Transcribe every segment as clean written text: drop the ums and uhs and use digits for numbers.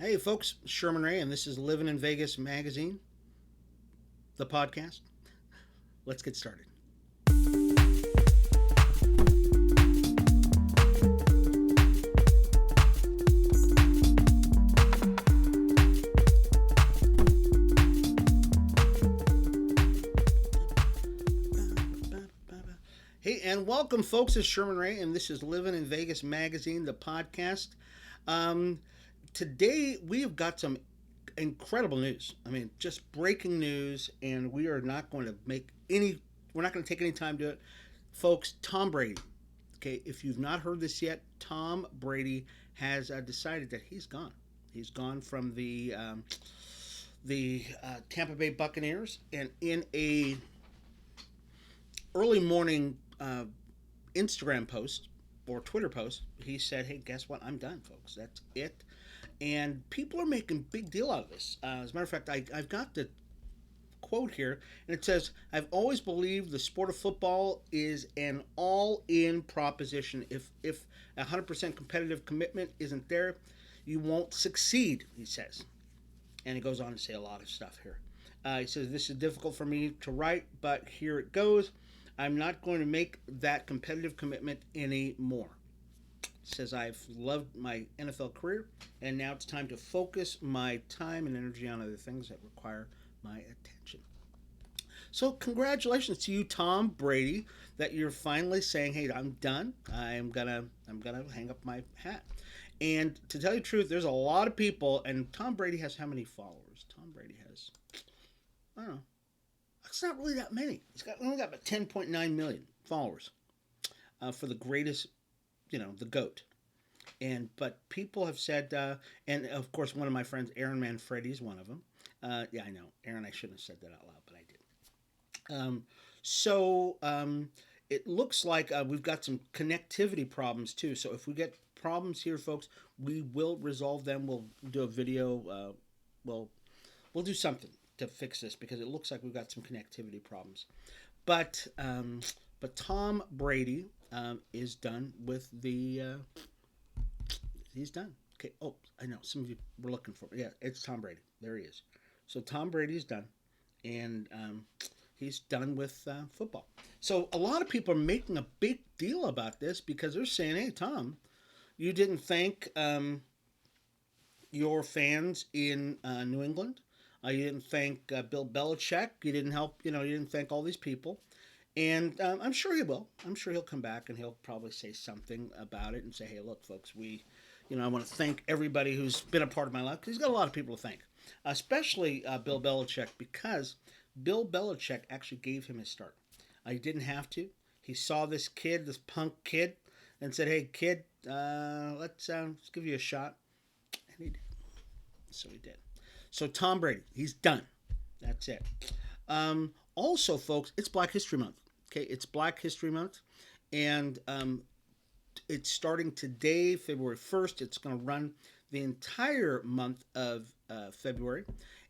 Hey, folks, Sherman Ray, and this is Livin in Vegas magazine, the podcast. Let's get started. Hey, and welcome, folks. It's Sherman Ray, and this is Livin in Vegas magazine, the podcast. Um, Today, we have got some incredible news. I mean, just breaking news, and we are not going to we're not going to take any time to it. Folks, Tom Brady. Okay, if you've not heard this yet, Tom Brady has decided that he's gone. He's gone from the Tampa Bay Buccaneers, and in a early morning Instagram post or Twitter post, he said, "Hey, guess what? I'm done, folks. That's it." And people are making big deal out of this. As a matter of fact, I've got the quote here, and it says, "I've always believed the sport of football is an all-in proposition. If 100% competitive commitment isn't there, you won't succeed," he says. And he goes on to say a lot of stuff here. He says, "This is difficult for me to write, but here it goes. I'm not going to make that competitive commitment anymore." He says, "I've loved my NFL career, and now it's time to focus my time and energy on other things that require my attention." So, congratulations to you, Tom Brady, that you're finally saying, "Hey, I'm done. I'm gonna hang up my hat." And to tell you the truth, there's a lot of people, and Tom Brady has how many followers? Tom Brady has, I don't know. It's not really that many. Only got about 10.9 million followers for the greatest, the goat. But people have said, and of course, one of my friends, Aaron Manfredi, is one of them. Yeah, I know, Aaron. I shouldn't have said that out loud, but I did. So it looks like we've got some connectivity problems too. So if we get problems here, folks, we will resolve them. We'll do a video. We'll do something to fix this because it looks like we've got some connectivity problems. But but Tom Brady is done with the. He's done. Okay. Oh, I know. Some of you were looking for. Yeah, it's Tom Brady. There he is. So Tom Brady's done, and he's done with football. So a lot of people are making a big deal about this because they're saying, "Hey, Tom, you didn't thank your fans in New England. You didn't thank Bill Belichick. You didn't help. You didn't thank all these people." And I'm sure he will. I'm sure he'll come back and he'll probably say something about it and say, "Hey, look, folks, I want to thank everybody who's been a part of my life," because he's got a lot of people to thank, especially Bill Belichick, because Bill Belichick actually gave him his start. He didn't have to. He saw this kid, this punk kid, and said, "Hey, kid, let's give you a shot," and he did. So he did. So Tom Brady, he's done. That's it. Also, folks, it's Black History Month. Okay, it's Black History Month, and it's starting today, February 1st. It's going to run the entire month of February.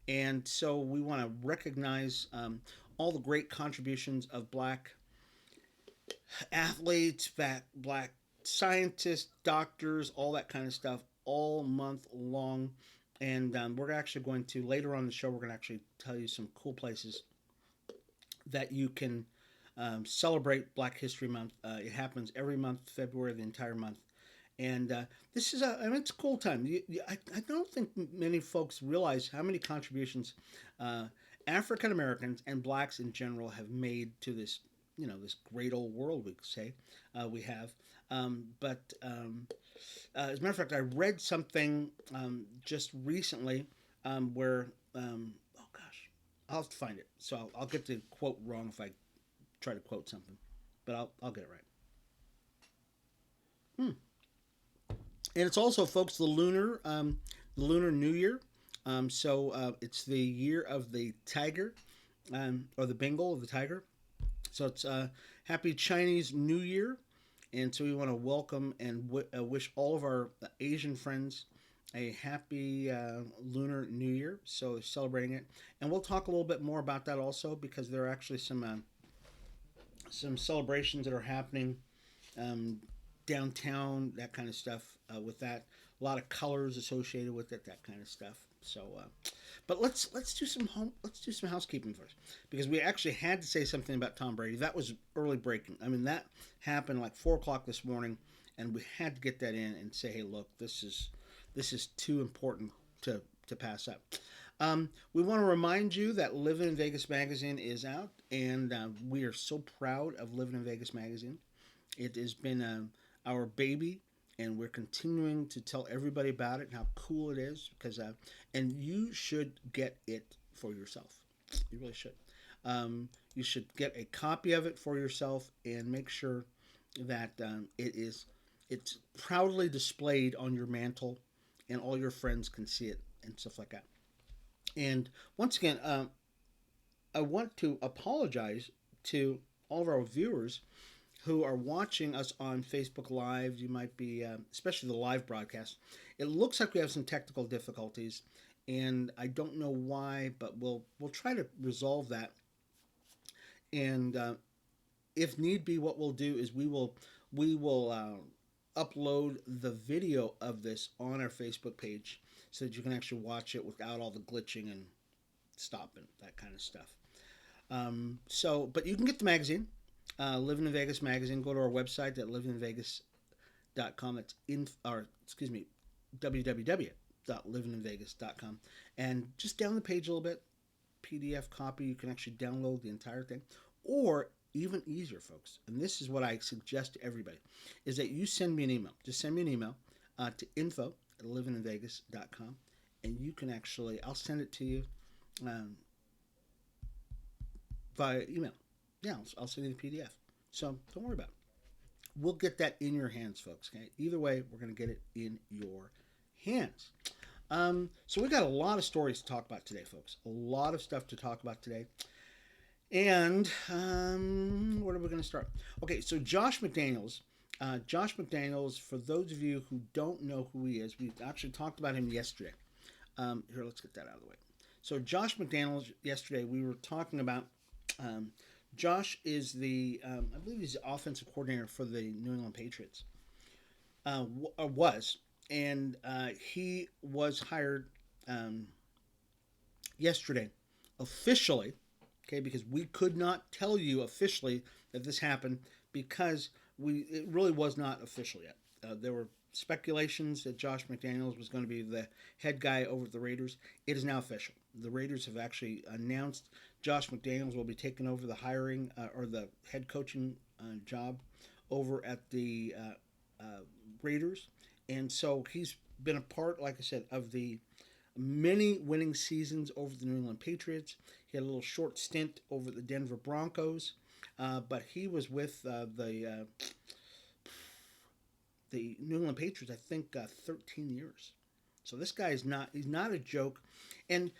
And so we want to recognize all the great contributions of black athletes, black scientists, doctors, all that kind of stuff, all month long. And we're actually going to, later on in the show, we're going to actually tell you some cool places that you can celebrate Black History Month. It happens every month, February, the entire month. And this is it's a cool time. I don't think many folks realize how many contributions African Americans and blacks in general have made to this, this great old world, we could say, we have. As a matter of fact, I read something just recently where, oh gosh, I'll have to find it. So I'll get the quote wrong if I try to quote something, but I'll get it right. And it's also, folks, the Lunar New Year. So it's the year of the tiger, or the Bengal of the tiger. So it's Happy Chinese New Year, and so we want to welcome and wish all of our Asian friends a happy Lunar New Year. So celebrating it, and we'll talk a little bit more about that also because there are actually some celebrations that are happening downtown, that kind of stuff with that. a lot of colors associated with it, that kind of stuff. So, but let's do some housekeeping first, because we actually had to say something about Tom Brady. That was early breaking. I mean, that happened like 4 o'clock this morning, and we had to get that in and say, hey, look, this is too important to pass up. We want to remind you that Livin in Vegas magazine is out, and we are so proud of Livin in Vegas magazine. It has been our baby, and we're continuing to tell everybody about it and how cool it is. Because and you should get it for yourself. You really should. You should get a copy of it for yourself and make sure that it's proudly displayed on your mantle, and all your friends can see it and stuff like that. And once again, I want to apologize to all of our viewers who are watching us on Facebook Live. You might be, especially the live broadcast. It looks like we have some technical difficulties, and I don't know why, but we'll try to resolve that. And if need be, what we'll do is we will upload the video of this on our Facebook page so that you can actually watch it without all the glitching and stopping, that kind of stuff. But you can get the magazine, Livin in Vegas magazine. Go to our website at livininvegas.com. It's www.livininvegas.com, and just down the page a little bit. PDF copy. You can actually download the entire thing, or even easier, folks. And this is what I suggest to everybody: is that you send me an email. Just send me an email to info@livininvegas.com, and you can actually, I'll send it to you via email. Yeah, I'll send you the PDF. So don't worry about it. We'll get that in your hands, folks. Okay. Either way, we're going to get it in your hands. So we got a lot of stories to talk about today, folks. A lot of stuff to talk about today. And where are we going to start? Okay, so Josh McDaniels. Josh McDaniels, for those of you who don't know who he is, we actually talked about him yesterday. Here, let's get that out of the way. So Josh McDaniels, yesterday we were talking about. Josh is I believe he's the offensive coordinator for the New England Patriots. Was. And he was hired yesterday officially, okay, because we could not tell you officially that this happened because it really was not official yet. There were speculations that Josh McDaniels was going to be the head guy over at the Raiders. It is now official. The Raiders have actually announced Josh McDaniels will be taking over the hiring or the head coaching job over at the Raiders. And so he's been a part, like I said, of the many winning seasons over the New England Patriots. He had a little short stint over the Denver Broncos, but he was with the New England Patriots, I think, 13 years. So this guy he's not a joke. And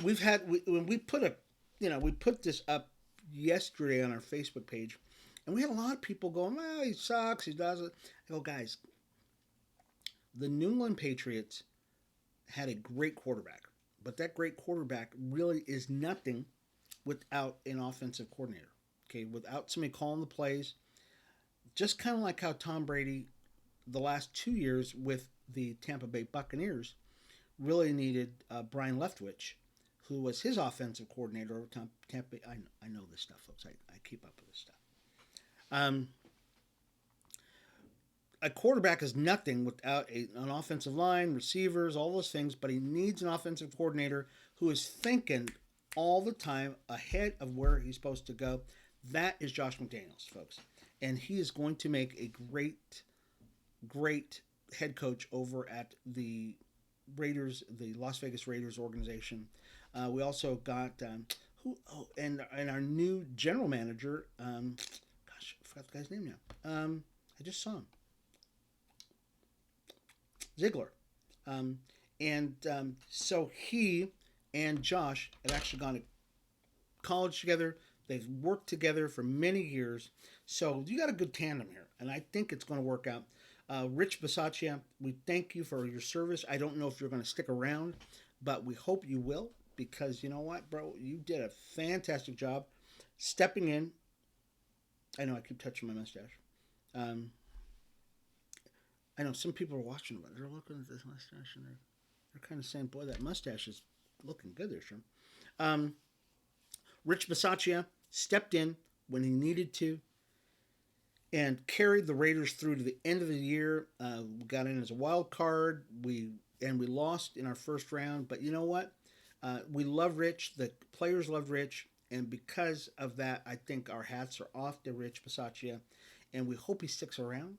when we put this up yesterday on our Facebook page, and we had a lot of people going, well, he sucks, he doesn't. I go, guys, the New England Patriots had a great quarterback, but that great quarterback really is nothing without an offensive coordinator. Okay, without somebody calling the plays, just kind of like how Tom Brady, the last 2 years with the Tampa Bay Buccaneers, really needed Brian Leftwich, who was his offensive coordinator over Tampa Bay. I know this stuff, folks. I keep up with this stuff. A quarterback is nothing without an offensive line, receivers, all those things, but he needs an offensive coordinator who is thinking all the time ahead of where he's supposed to go. That is Josh McDaniels, folks. And he is going to make a great head coach over at the Raiders, the Las Vegas Raiders organization. We also got and our new general manager. Gosh, I forgot the guy's name now. I just saw him. Ziegler. So he and Josh have actually gone to college together. They've worked together for many years. So you got a good tandem here, and I think it's going to work out. Rich Bisaccia, we thank you for your service. I don't know if you're going to stick around, but we hope you will, because you know what, bro? You did a fantastic job stepping in. I know I keep touching my mustache. I know some people are watching, but they're looking at this mustache and they're kind of saying, "Boy, that mustache is looking good there, Sherman." Um, Rich Bisaccia stepped in when he needed to and carried the Raiders through to the end of the year. We got in as a wild card. We lost in our first round, but you know what? We love Rich. The players love Rich, and because of that, I think our hats are off to Rich Bisaccia, and we hope he sticks around.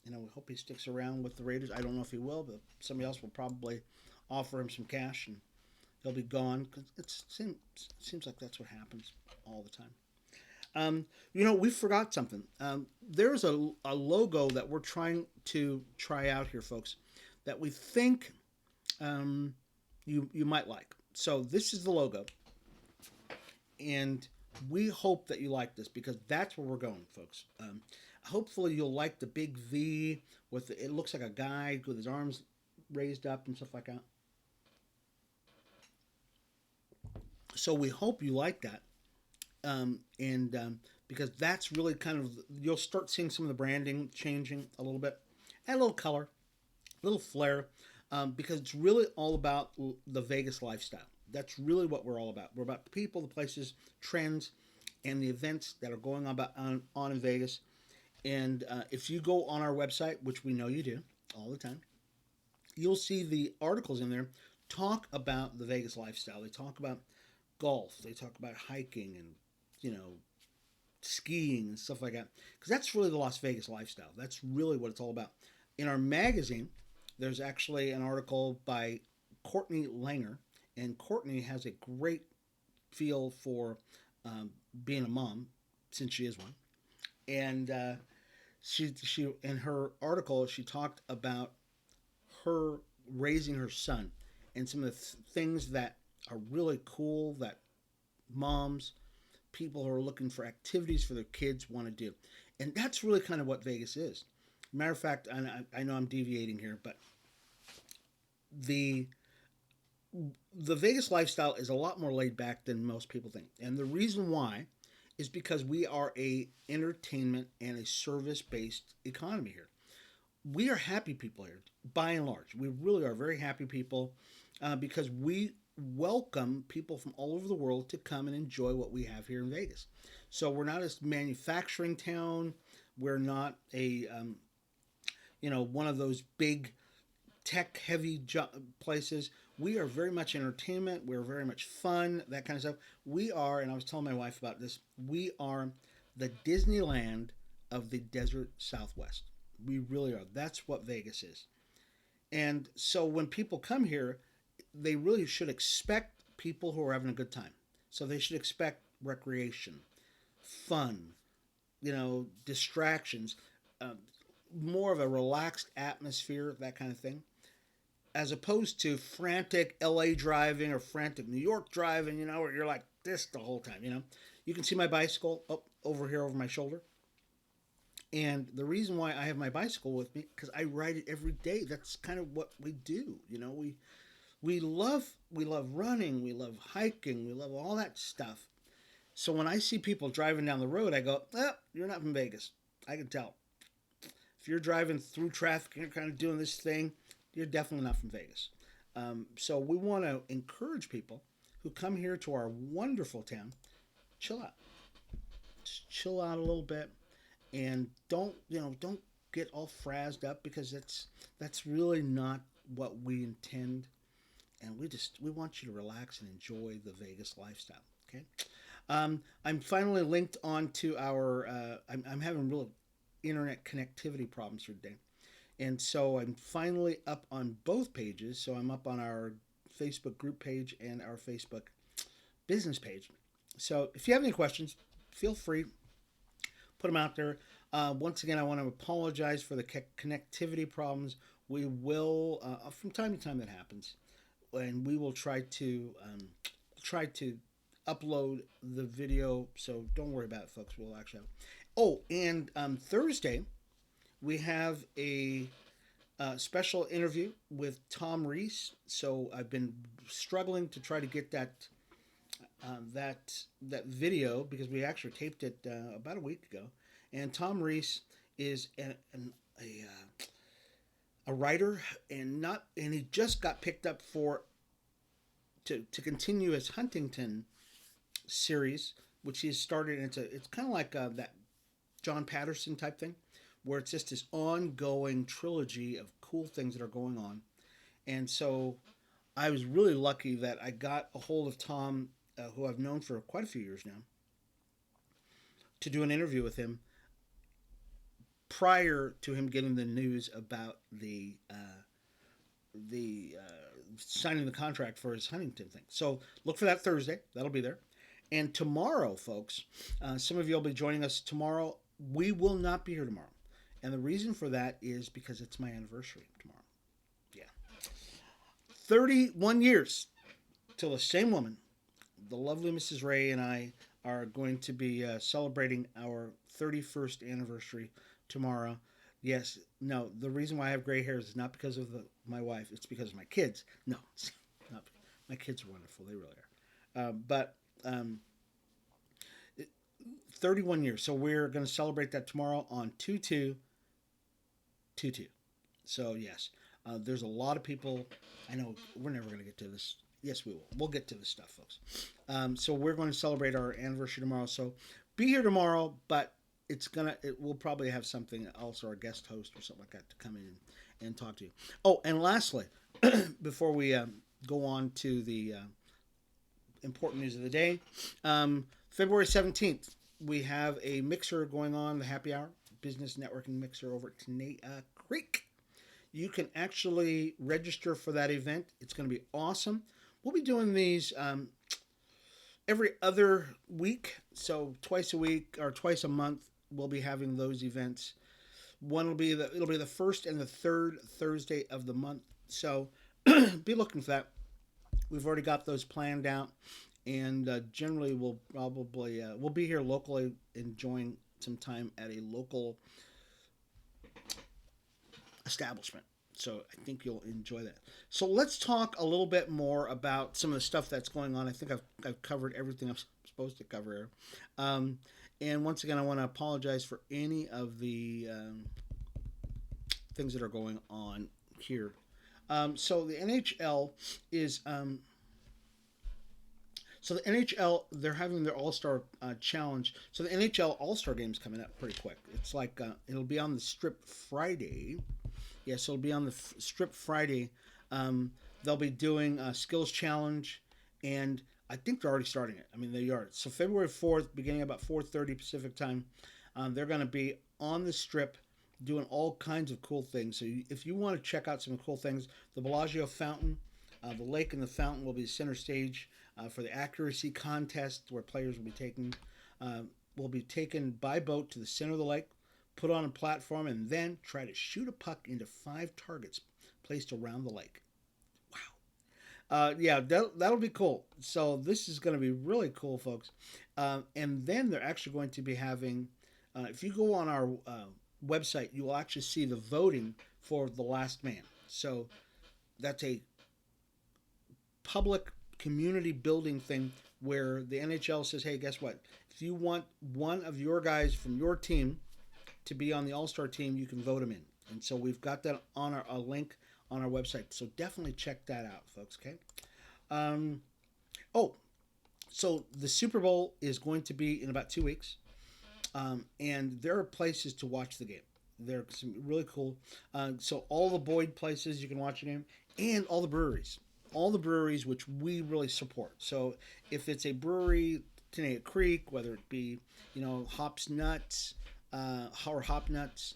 We hope he sticks around with the Raiders. I don't know if he will, but somebody else will probably offer him some cash, and he'll be gone because seems like that's what happens all the time. We forgot something. There's a logo that we're try out here, folks, that we think you might like. So this is the logo, and we hope that you like this because that's where we're going, folks. Hopefully you'll like the big V it looks like a guy with his arms raised up and stuff like that. So we hope you like that. And because that's really kind of you'll start seeing some of the branding changing a little bit, add a little color, a little flair, because it's really all about the Vegas lifestyle. That's really what we're all about. We're about the people, the places, trends, and the events that are going on in Vegas. And if you go on our website, which we know you do all the time, you'll see the articles in there talk about the Vegas lifestyle. They talk about golf. They talk about hiking and skiing and stuff like that. Because that's really the Las Vegas lifestyle. That's really what it's all about. In our magazine, there's actually an article by Courtney Langer, and Courtney has a great feel for being a mom, since she is one. And she in her article she talked about her raising her son and some of the things that are really cool that moms, people who are looking for activities for their kids want to do. And that's really kind of what Vegas is. Matter of fact, I know I'm deviating here, but the the Vegas lifestyle is a lot more laid back than most people think. And the reason why is because we are a entertainment and a service based economy here. We are happy people here, by and large. We really are very happy people because we welcome people from all over the world to come and enjoy what we have here in Vegas. So we're not a manufacturing town. We're not a one of those big tech heavy places. We are very much entertainment. We're very much fun, that kind of stuff. We are, and I was telling my wife about this, we are the Disneyland of the desert Southwest. We really are. That's what Vegas is. And so when people come here, they really should expect people who are having a good time. So they should expect recreation, fun, distractions, uh, more of a relaxed atmosphere, that kind of thing, as opposed to frantic LA driving or frantic New York driving, where you're like this the whole time. You can see my bicycle up over here over my shoulder. And the reason why I have my bicycle with me, because I ride it every day. That's kind of what we do. We love running, we love hiking, we love all that stuff. So when I see people driving down the road, I go, you're not from Vegas. I can tell. If you're driving through traffic and you're kind of doing this thing, you're definitely not from Vegas. So we want to encourage people who come here to our wonderful town, chill out. Just chill out a little bit and don't get all frazzed up because that's really not what we intend. And we want you to relax and enjoy the Vegas lifestyle. Okay. I'm finally linked on to our. I'm having real internet connectivity problems here today, and so I'm finally up on both pages. So I'm up on our Facebook group page and our Facebook business page. So if you have any questions, feel free, put them out there. Once again, I want to apologize for the connectivity problems. We will, from time to time, that happens, and we will try to upload the video. So don't worry about it, folks. We'll actually have. Oh, and Thursday we have a special interview with Tom Reese. So I've been struggling to try to get that video because we actually taped it about a week ago. And Tom Reese is a writer, and he just got picked up for to continue his Huntington series, which he's started. And it's kind of like that John Patterson type thing, where it's just this ongoing trilogy of cool things that are going on. And so I was really lucky that I got a hold of Tom, who I've known for quite a few years now, to do an interview with him prior to him getting the news about the signing the contract for his Huntington thing. So look for that Thursday. That'll be there. And tomorrow, folks, some of you will be joining us tomorrow. We will not be here tomorrow. And the reason for that is because it's my anniversary tomorrow. Yeah. 31 years till the same woman, the lovely Mrs. Ray, and I are going to be celebrating our 31st anniversary tomorrow. Yes, no, the reason why I have gray hairs is not because of my wife. It's because of my kids. No, it's not. My kids are wonderful. They really are. But 31 years. So we're going to celebrate that tomorrow on 2/2/22. So, yes, there's a lot of people. I know we're never going to get to this. Yes, we will. We'll get to this stuff, folks. So we're going to celebrate our anniversary tomorrow. So be here tomorrow, but we'll probably have something else, or a guest host or something like that to come in and talk to you. Oh, and lastly, before we go on to the important news of the day, February 17th, we have a mixer going on, the Happy Hour Business Networking Mixer over at Tenaya Creek. You can actually register for that event. It's going to be awesome. We'll be doing these every other week, so twice a week or twice a month. We'll be having those events. It'll be the first and the third Thursday of the month. So be looking for that. We've already got those planned out, and generally we'll be here locally, enjoying some time at a local establishment. So I think you'll enjoy that. So let's talk a little bit more about some of the stuff that's going on. I think I've covered everything I'm supposed to cover here. And once again, I want to apologize for any of the things that are going on here. So the NHL is the NHL, they're having their All-Star Challenge. So the NHL All-Star Game's coming up pretty quick. It's like it'll be on the Strip Friday. Yeah, so it'll be on the Strip Friday. They'll be doing a skills challenge, and I think they're already starting it. I mean, they are. So February 4th, beginning about 4:30 Pacific time, they're going to be on the Strip doing all kinds of cool things. So if you want to check out some cool things, the Bellagio Fountain, the lake and the fountain will be the center stage for the accuracy contest, where players will be taken by boat to the center of the lake, put on a platform, and then try to shoot a puck into 5 targets placed around the lake. Wow. Yeah, that'll be cool. So this is going to be really cool, folks. And then they're actually going to be having, if you go on our website, you will actually see the voting for the last man. So that's a public community building thing where the NHL says, hey, guess what? If you want one of your guys from your team to be on the All-Star team, you can vote him in. And so we've got that on a link on our website. So definitely check that out, folks, okay? So the Super Bowl is going to be in about 2 weeks. And there are places to watch the game. There are some really cool. So all the Boyd places you can watch the game, and all the breweries. All the breweries which we really support. So if it's a brewery, Tenaya Creek, whether it be, Hops Nuts, or Hop Nuts,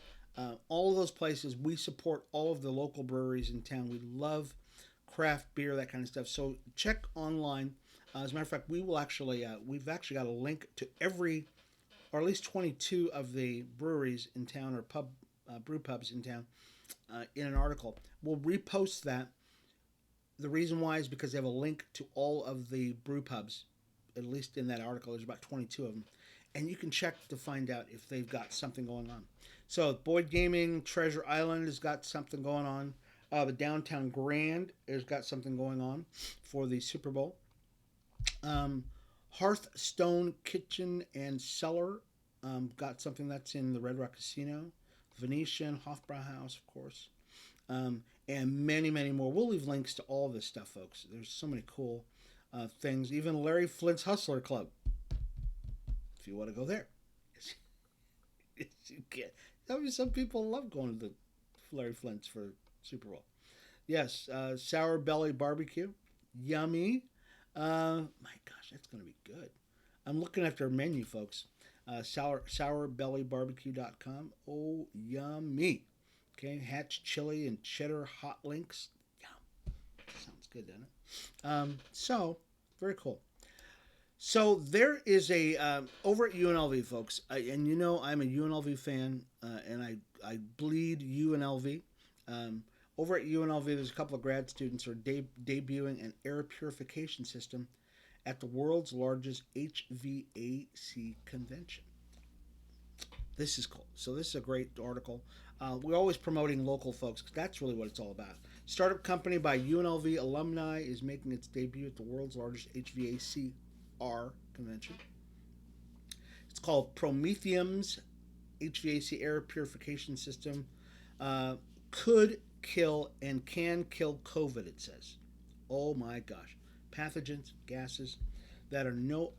all of those places, we support all of the local breweries in town. We love craft beer, that kind of stuff. So check online. As a matter of fact, we've actually got a link to every, or at least 22 of the breweries in town, or brew pubs in town, in an article. We'll repost that. The reason why is because they have a link to all of the brew pubs, at least in that article. There's about 22 of them. And you can check to find out if they've got something going on. So Boyd Gaming, Treasure Island has got something going on. The Downtown Grand has got something going on for the Super Bowl. Hearthstone Kitchen and Cellar got something that's in the Red Rock Casino. Venetian, Hofbrauhaus, of course. and many, many more. We'll leave links to all this stuff, folks. There's so many cool things. Even Larry Flint's Hustler Club, if you want to go there. You can. I mean, some people love going to the Larry Flint's for Super Bowl. Yes, Sour Belly Barbecue. Yummy. My gosh, that's going to be good. I'm looking at their menu, folks. Sourbellybarbecue.com. Oh, yummy. Okay, Hatch chili and cheddar hot links. Yum. Sounds good, doesn't it? So, very cool. So there is a over at UNLV, folks, and you know I'm a UNLV fan, and I bleed UNLV. Over at UNLV, there's a couple of grad students who are debuting an air purification system at the world's largest HVAC convention. This is cool. So this is a great article. We're always promoting local folks because that's really what it's all about. Startup company by UNLV alumni is making its debut at the world's largest HVAC-R convention. It's called Prometheum's HVAC air purification system. Could kill and can kill COVID, it says. Oh my gosh. Pathogens, gases that no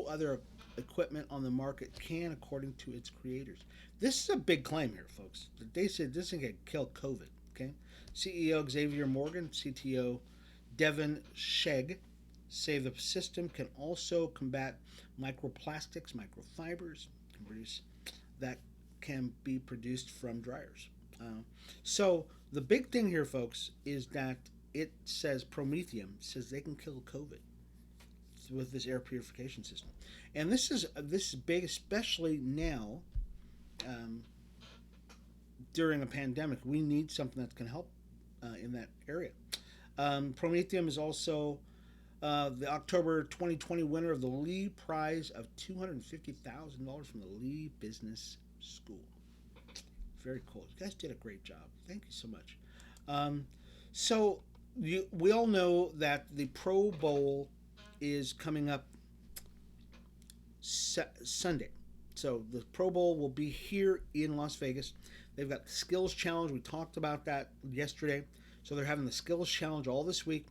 other equipment on the market can, according to its creators. This is a big claim here, folks. They said this thing can kill COVID. Okay, CEO Xavier Morgan, CTO Devin Shegg say the system can also combat microplastics, microfibers, that can be produced from dryers. So the big thing here, folks, is that it says Prometheum says they can kill COVID with this air purification system, and this is big, especially now during a pandemic. We need something that can help in that area. Prometheum is also the October 2020 winner of the Lee Prize of $250,000 from the Lee Business School. Very cool. You guys did a great job. Thank you so much. We all know that the Pro Bowl is coming up Sunday. So the Pro Bowl will be here in Las Vegas. They've got the Skills Challenge. We talked about that yesterday. So they're having the Skills Challenge all this week.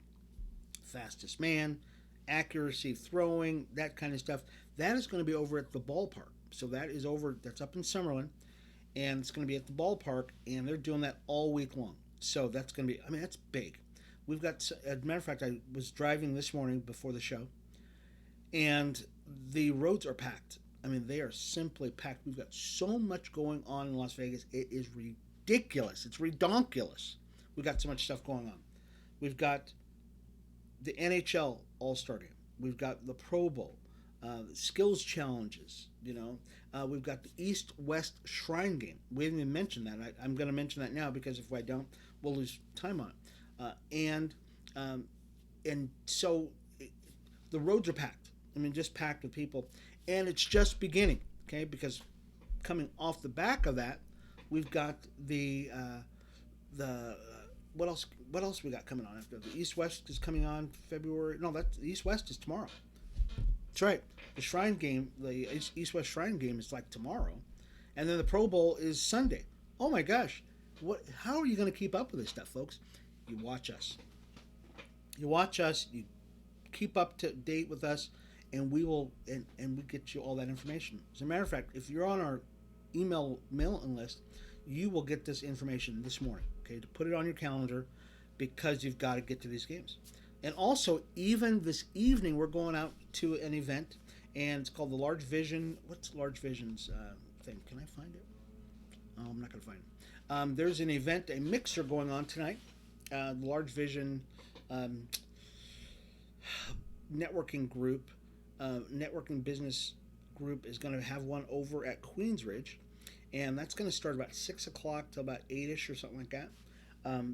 Fastest man, accuracy, throwing, that kind of stuff. That is going to be over at the ballpark. So that's up in Summerlin. And it's going to be at the ballpark. And they're doing that all week long. So that's going to be, that's big. We've got, as a matter of fact, I was driving this morning before the show, and the roads are packed. They are simply packed. We've got so much going on in Las Vegas. It is ridiculous. It's redonkulous. We've got so much stuff going on. We've got the NHL All-Star Game. We've got the Pro Bowl, skills challenges, we've got the East-West Shrine Game. We didn't even mention that. I'm going to mention that now because if I don't, we'll lose time on it. And so the roads are packed. Just packed with people, and it's just beginning. Okay, because coming off the back of that, we've got the what else? What else we got coming on after the East West is coming on February? No, that the East West is tomorrow. That's right. The Shrine Game, the East West Shrine Game is like tomorrow, and then the Pro Bowl is Sunday. Oh my gosh, how are you going to keep up with this stuff, folks? You watch us. You keep up to date with us, and we will and we get you all that information. As a matter of fact, if you're on our mailing list, you will get this information this morning. Okay, to put it on your calendar, because you've got to get to these games. And also, even this evening, we're going out to an event, and it's called the Large Vision. What's Large Vision's thing? Can I find it? Oh, I'm not going to find it. There's an event, a mixer going on tonight. The Large Vision networking group, networking business group is going to have one over at Queensridge, and that's going to start about 6 o'clock till about 8ish or something like that.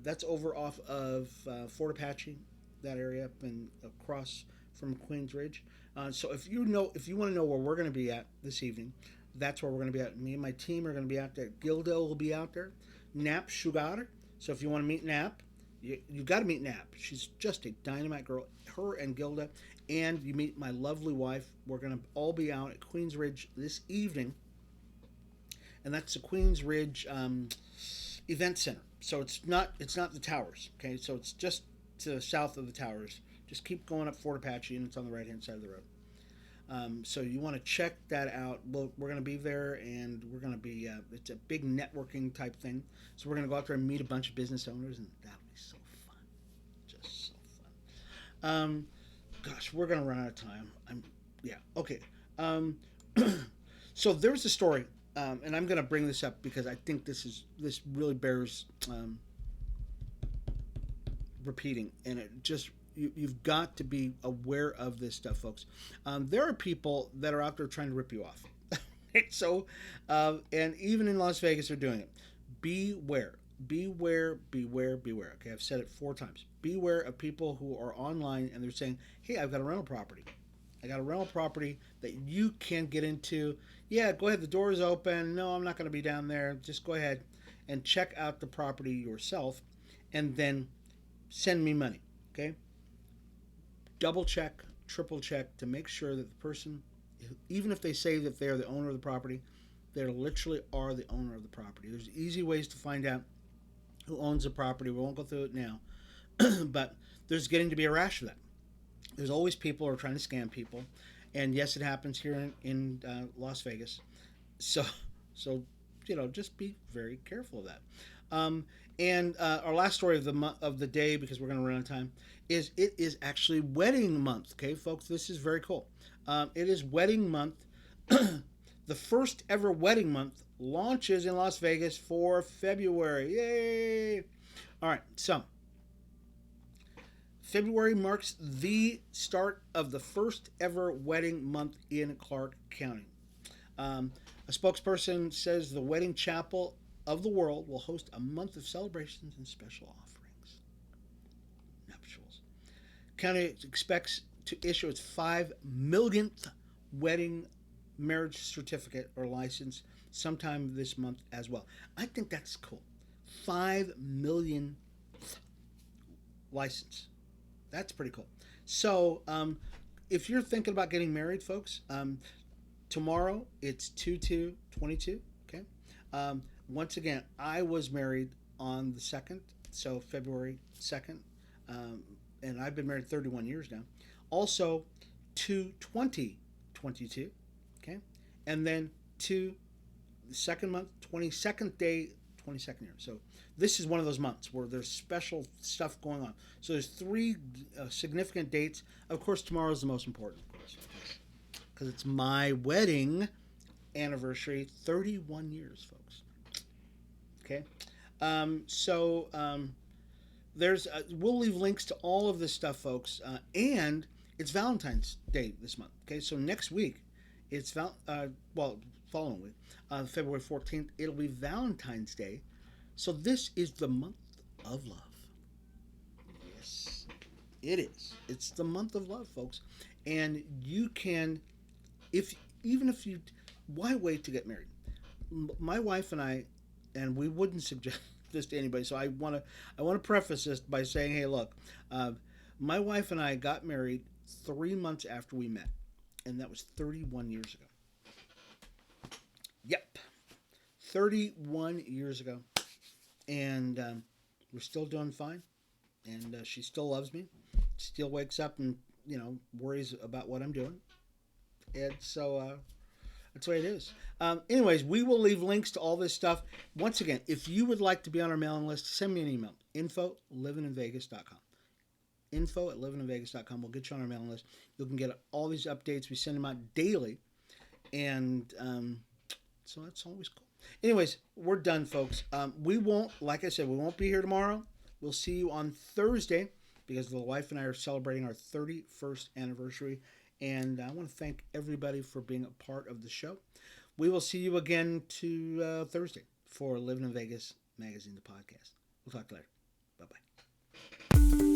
That's over off of Fort Apache, that area up and across from Queensridge. So if you want to know where we're going to be at this evening, that's where we're going to be at. Me and my team are going to be out there. Gilda will be out there. Nap Sugar. So if you want to meet Nap, you got to meet Nap. She's just a dynamite girl. Her and Gilda, and you meet my lovely wife. We're going to all be out at Queensridge this evening, and that's the Queensridge event center. So it's not the towers. Okay, so it's just to the south of the towers. Just keep going up Fort Apache, and it's on the right hand side of the road. So you want to check that out. We're going to be there, and we're going to be. It's a big networking type thing. So we're going to go out there and meet a bunch of business owners, and that'll be so fun, just so fun. Gosh, we're going to run out of time. Yeah, okay. Um, so there's a story, and I'm going to bring this up because I think this really bears repeating, and it just you've got to be aware of this stuff, folks. There are people that are out there trying to rip you off. So, and even in Las Vegas, they're doing it. Beware, beware, beware, beware. Okay, I've said it 4 times. Beware of people who are online and they're saying, "Hey, I've got a rental property. I got a rental property that you can get into. Yeah, go ahead. The door is open. No, I'm not going to be down there. Just go ahead and check out the property yourself, and then send me money." Okay. Double check, triple check to make sure that the person, even if they say that they're the owner of the property, they literally are the owner of the property. There's easy ways to find out who owns the property. We won't go through it now, but there's getting to be a rash of that. There's always people who are trying to scam people, and yes, it happens here in Las Vegas. So, so just be very careful of that. And our last story of the day, because we're going to run out of time, is it is actually wedding month. Okay, folks, this is very cool. It is wedding month. The first ever wedding month launches in Las Vegas for February. Yay! All right, so February marks the start of the first ever wedding month in Clark County. A spokesperson says the wedding chapel of the world will host a month of celebrations and special offerings. Nuptials. County expects to issue its 5 millionth wedding marriage certificate or license sometime this month as well. I think that's cool. 5 million license. That's pretty cool. So, if you're thinking about getting married, folks, tomorrow it's 2/2/22. Okay. Once again, I was married on the 2nd, so February 2nd, and I've been married 31 years now. Also, 2/20/22, okay, and then the second month, 22nd day, 22nd year. So this is one of those months where there's special stuff going on. So there's 3 significant dates. Of course, tomorrow is the most important, of course, because it's my wedding anniversary, 31 years, folks. Okay, there's we'll leave links to all of this stuff, folks, and it's Valentine's Day this month. Okay, so next week it's following week, February 14th, it'll be Valentine's Day. So this is the month of love. Yes, it is. It's the month of love, folks, and you can, even if you, why wait to get married? My wife and I. And we wouldn't suggest this to anybody. So I want to preface this by saying, hey, look, my wife and I got married 3 months after we met, and that was 31 years ago. Yep, 31 years ago, and we're still doing fine. And she still loves me. Still wakes up and worries about what I'm doing. And so. That's the way it is. Anyways, we will leave links to all this stuff. Once again, if you would like to be on our mailing list, send me an email. info@livininvegas.com. info@livininvegas.com. We'll get you on our mailing list. You can get all these updates. We send them out daily. And so that's always cool. Anyways, we're done, folks. We won't, like I said, we won't be here tomorrow. We'll see you on Thursday because the wife and I are celebrating our 31st anniversary. And I want to thank everybody for being a part of the show. We will see you again Thursday for Livin in Vegas Magazine, the podcast. We'll talk later. Bye-bye.